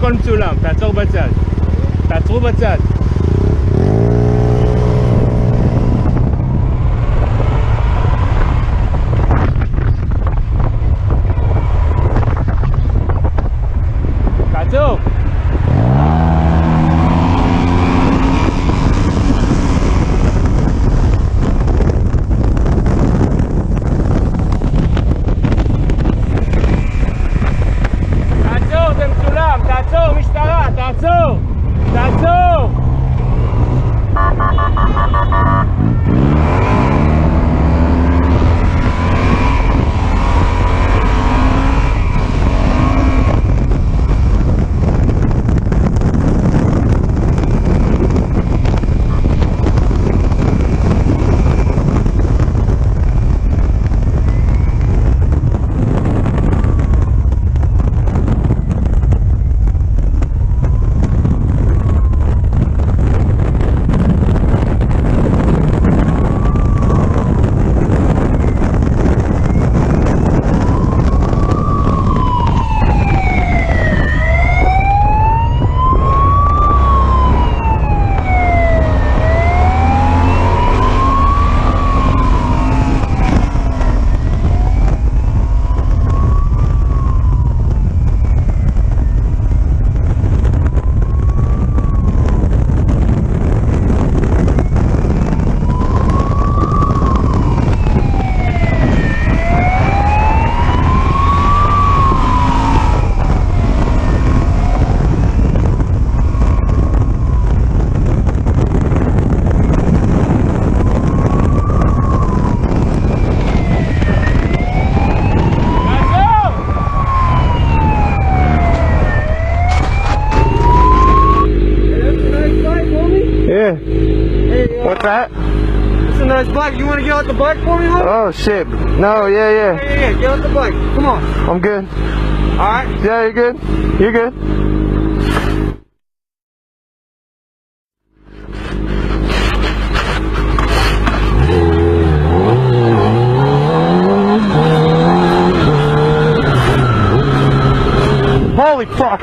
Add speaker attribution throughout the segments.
Speaker 1: הכל מצולם, תעצור בצד. תעצרו בצד. תעצור! תעצור, זה מצולם! תעצור, משטרה! תעצור! תעצור!
Speaker 2: What's that?
Speaker 3: It's a nice bike. You want to get out the bike for me, huh?
Speaker 2: Oh shit. No, yeah.
Speaker 3: Yeah, get out the bike. Come on.
Speaker 2: I'm good.
Speaker 3: Alright?
Speaker 2: Yeah, you're good. You're good. Holy fuck!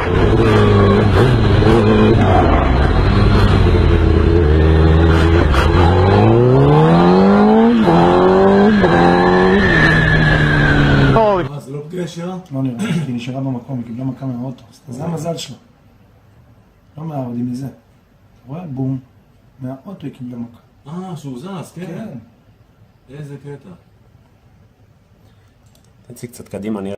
Speaker 4: זה לא פגיעה ישירה?
Speaker 5: לא נראה, היא נשארה במקום, היא קיבלה מכה מהאוטו. זה המזל שלו. לא מהאודי, מזה. אתה רואה? בום. מהאוטו היא קיבלה מכה.
Speaker 4: שהוא זז, כן.
Speaker 5: כן.
Speaker 4: איזה קטע.
Speaker 6: תציג קצת קדימה, נראה